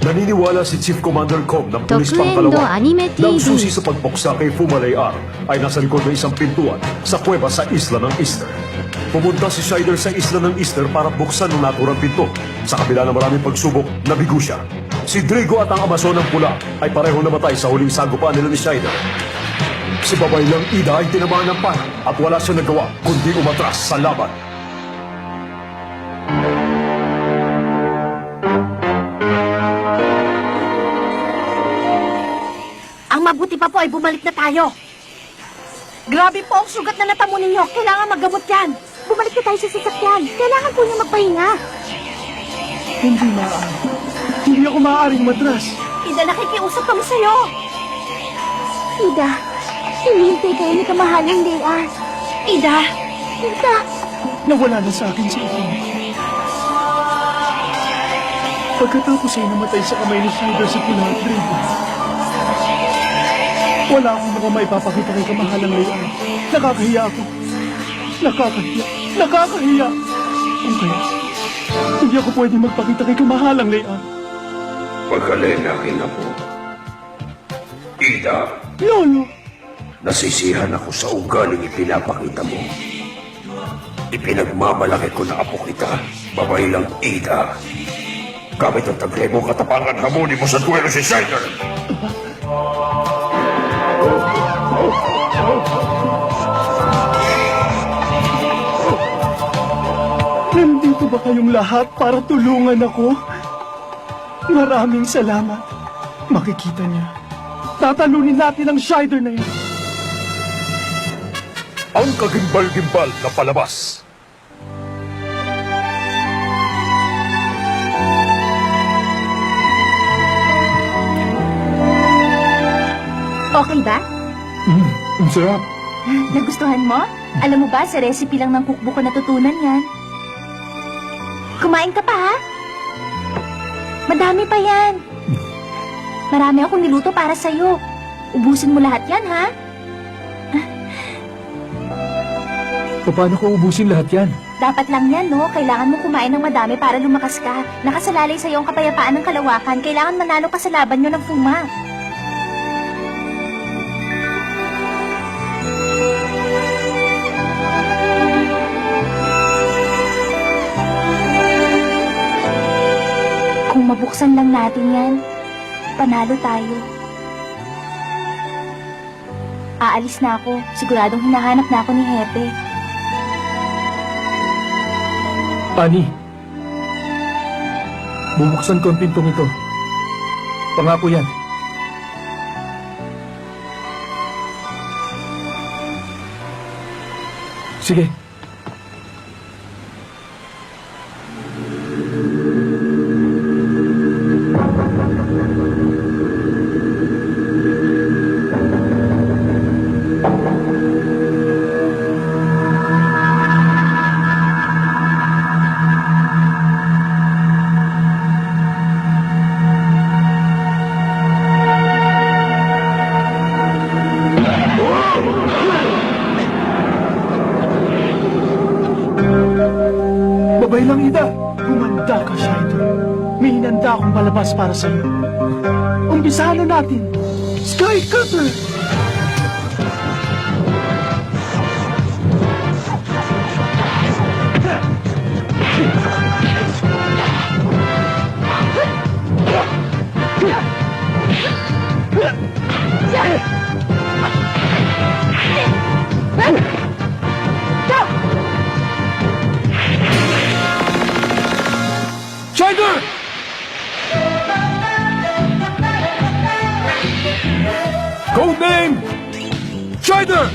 Naniniwala si Chief Commander Com ng Pulis Dokuendo Pangkalawa Anime na ang TV. susi sa pagpuksa kay Fumalay R ay nasa likod ng isang pintuan sa kuweba sa isla ng Easter. Pumunta si Shider sa isla ng Easter para buksan ng naturang pinto. Sa kabila ng maraming pagsubok, nabigo siya. Si Drigo at ang Amazon ng Pula ay pareho namatay sa huling sagupaan nila ni Shider. Si Babaylang Ida ay tinamaan ng pana at wala siyang nagawa kundi umatras sa laban. Ang mabuti pa po ay bumalik na tayo. Grabe po ang sugat na natamo ninyo. Kailangan maggamot yan. Bumalik na tayo sa sasakyan. Kailangan po niya magpahinga. Hindi maaari. Hindi ako maaaring matras. Ida, nakikiusap kami sa'yo. Ida, hinihintay kayo ni kamahalang Lea. Ida, Ida, Nawala na sa akin si Ivan. Pagkatapos ay namatay sa kamay ni Shider si Pula at Drigo. Wala akong mukhang maipapakita kay kamahalang Lea. Nakakahiya ako. Nakakahiya. Nakakahiya. Kung kaya, hindi ako pwede magpakita kay kamahalang Lea. Pagkalinakin na po. Ida, Lolo, nasisihan ako sa ugaling ipinapakita mo. Ipinagmamalaki ko na apo kita, babaylang Ida. Gamit ang taglay mo katapangan, hamunin mo sa duelo si Shider. nandito ba kayong lahat para tulungan ako? Maraming salamat. Makikita niya. Tatalunin natin ang Shider na yan. Ang kagimbal-gimbal na palabas. okay ba? Ang sarap. Nagustuhan mo? Alam mo ba, sa recipe lang ng cookbook ko natutunan yan. Kumain ka pa, ha? Madami pa yan. Marami akong niluto para sa'yo. Ubusin mo lahat yan, ha? Paano ko ubusin lahat yan? Dapat lang yan, no? Kailangan mo kumain ng madami para lumakas ka. Nakasalalay sa'yo ang kapayapaan ng kalawakan. Kailangan manalo ka sa laban nyo ng Fuma. Kung mabuksan lang natin yan, panalo tayo. Aalis na ako. Siguradong hinahanap na ako ni Hepe. Ani, bubuksan ko ang pintong ito. Pangako yan. Sige. Babay lang, Ida. Humanda ka, Shider. May hinanda akong palabas para sa'yo. Umpisahan na natin. Sky Cutter! Shider! Codename Shider!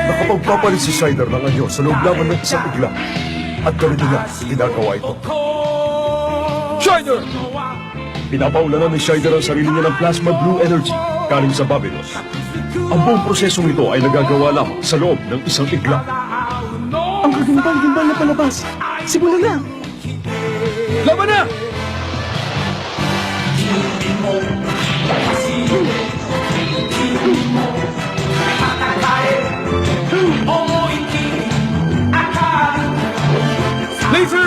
Nakapagpapalit si Shider ng anyo sa loob lamang ng isang igla. At ganito niya ginagawa ito. Shider! Pinapaulanan ni Shider ang sarili niya ng plasma blue energy galing sa Babylon. Ang buong prosesong ito ay nagagawa lamang sa loob ng isang igla. Ang kagimbal-gimbal na palabas. Simulan na! Laban na! Laser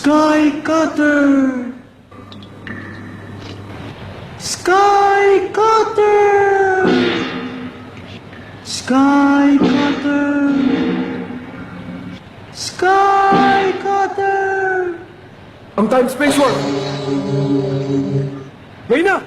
Sky Cutter! Sky Cutter! Sky Cutter! Sky Cutter! Ang time-space warp! Ngayon na!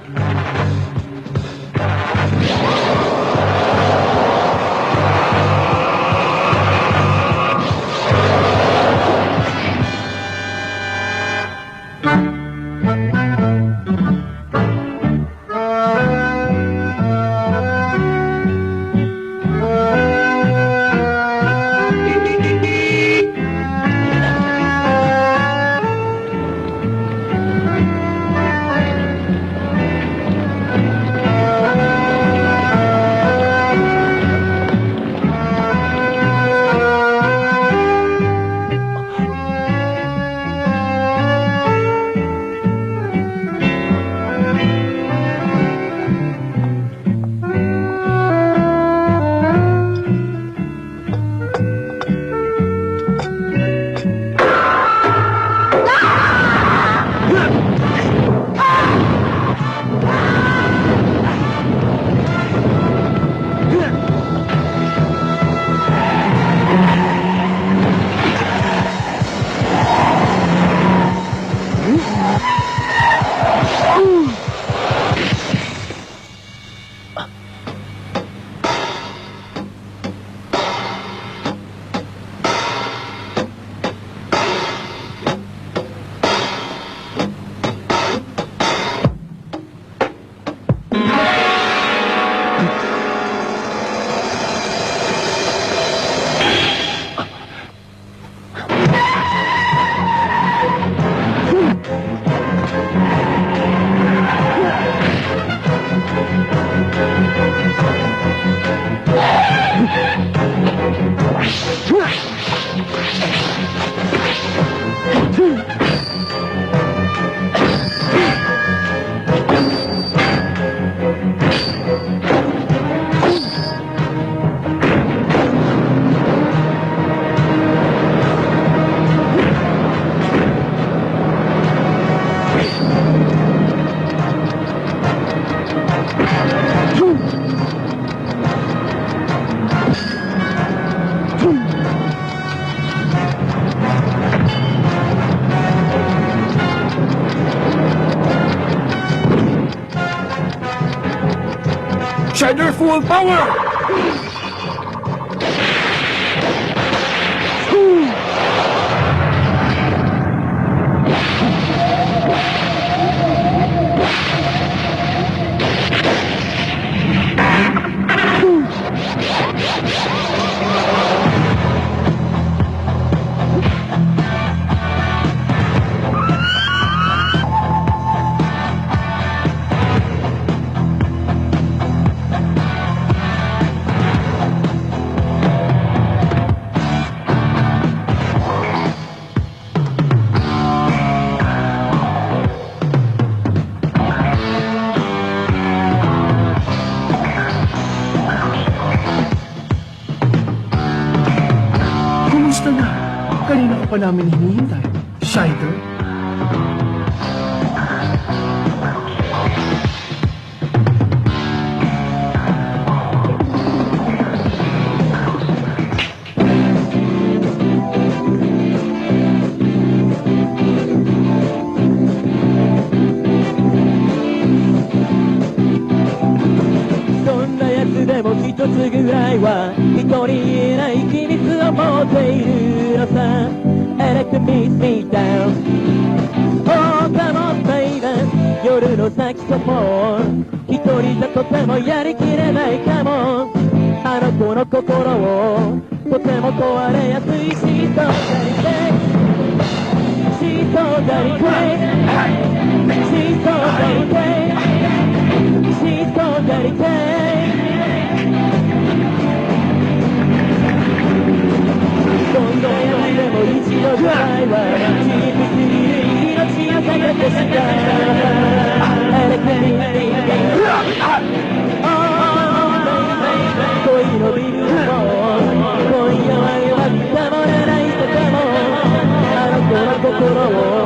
Shiner full power! Kumusta na? Kanina ka pa namin hinihintay. Shider?「一つぐらいは一人言えない秘密を持っているのさ I like to meet me down Oh come on baby 夜のサキソフォン一人じゃとてもやりきれないかもあの子の心をとても壊れやすいシートがりてシートがりてシートがりてシートがりてどんな夜でも一度ぐらいはチームすぎる命をかけてしたあれかに恋のビルも今夜は弱ったもらないとかもあの子の心を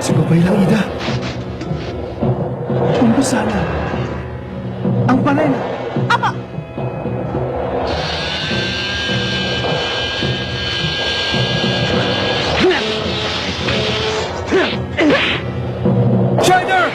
Si Babaylang Ida. Kung ba sana? Ang panay. Apa! Shider!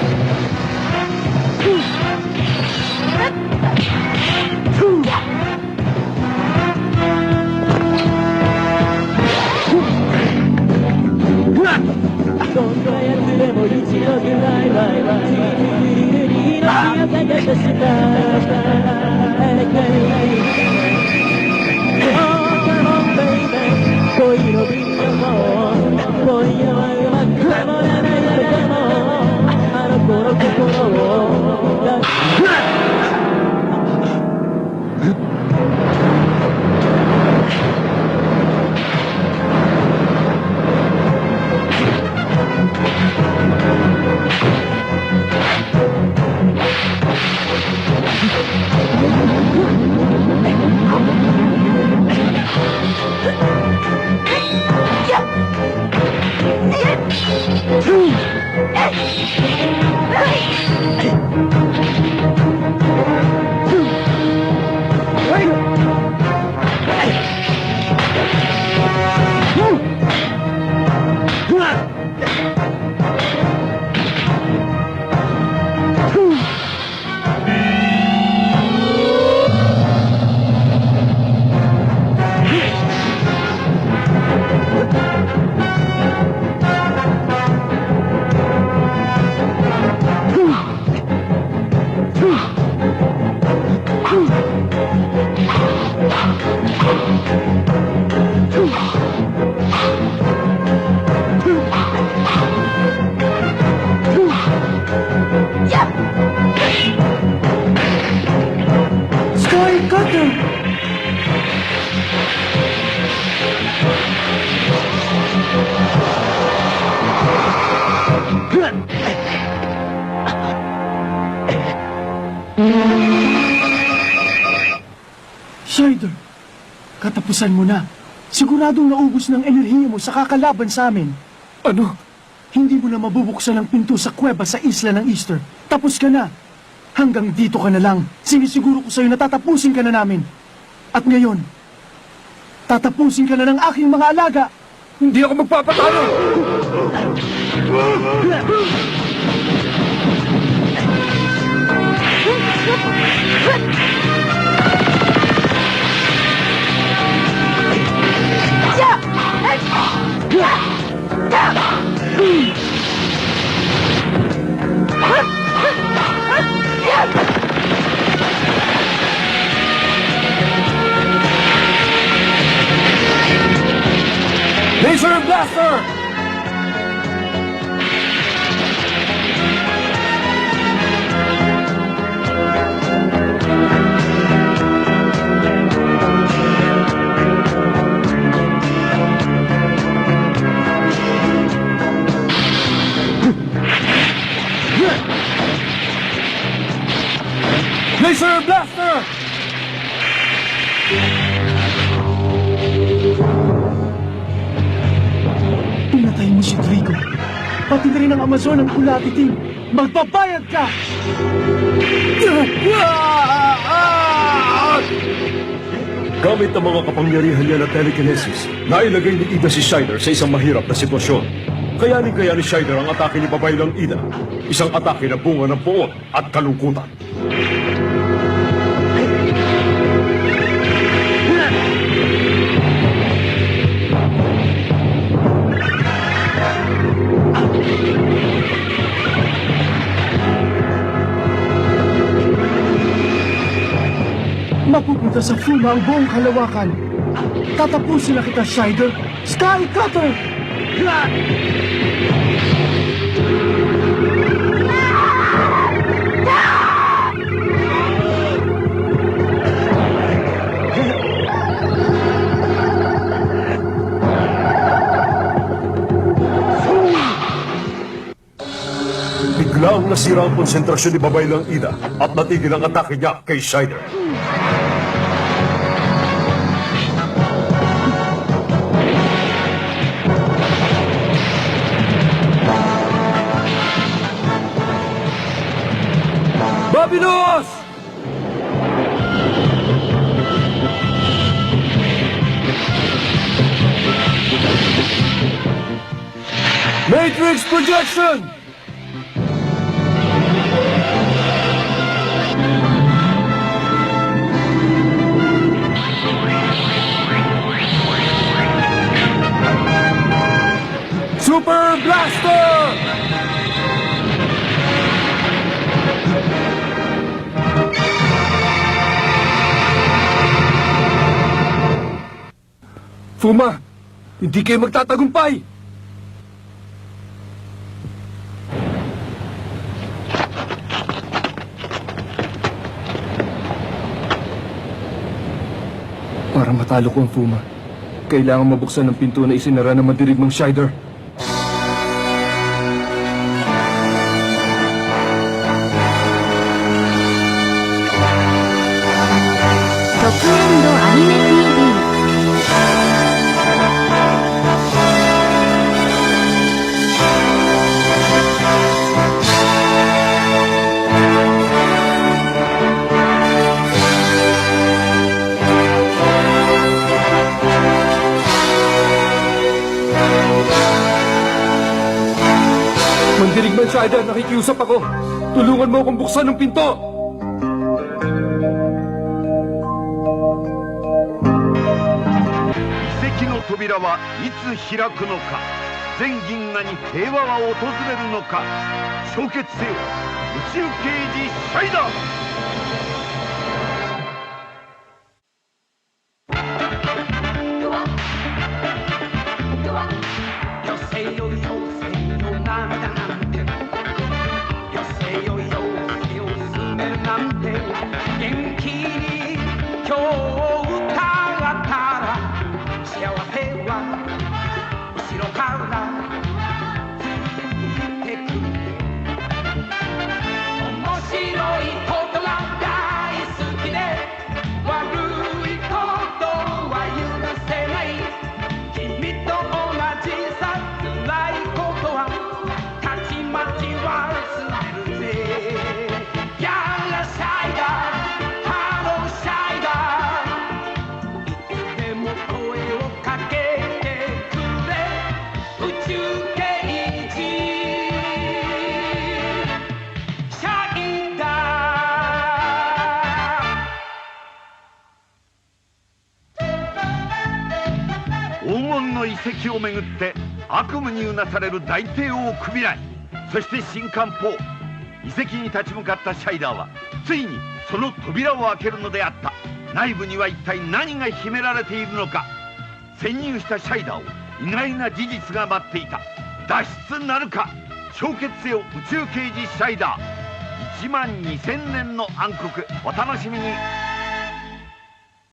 Shider, katapusan mo na. Siguradong naubos ng enerhiya mo sa kakalaban sa amin. Ano? Hindi mo na mabubuksan ang pinto sa kuweba sa isla ng Easter. Tapos ka na. Hanggang dito ka na lang. Sinisiguro ko sa'yo na tatapusin ka na namin. At ngayon, tatapusin ka na ng aking mga alaga. Hindi ako magpapatalo! Laser Blaster! Laser Blaster! Pinatay mo si Trigo. Pati na rin ang Amazon ang kulatiting. Magbabayad ka! Gamit ang mga kapangyarihan niya na telekinesis, nailagay ni Ida si Shider sa isang mahirap na sitwasyon. Kayanin kaya ni Shider ang atake ni Babaylang Ida, isang atake na bunga ng puot at kalungkutan. Mapupunta sa Fuma ang buong kalawakan. Tatapusin na kita, Shider. Sky Cutter! Biglang nasira ang konsentrasyon ni Babaylang Ida at natigil ang atake niya kay Shider. Babilos! Matrix projection! Super Blaster! Fuma, hindi kayo magtatagumpay! Para matalo ko ang Fuma, kailangan mabuksan ang pinto na isinara ng madirigmang Shider. Tokuendo Anime TV. Mandirigman Shider, nakikiusap ako. Tulungan mo akong buksan ang pinto! 奇跡の扉はいつ開くのか、全銀河に平和は訪れるのか、集結せよ宇宙刑事シャイダー。後ろからついてく遺跡をめぐって悪夢にうなされる大帝王クビライ、そして新艦ポー。遺跡に立ち向かったシャイダーはついにその扉を開けるのであった。内部には一体何が秘められているのか。潜入したシャイダーを意外な事実が待っていた。脱出なるか。氷結せよ宇宙刑事シャイダー。1万2000年の暗黒、お楽しみに。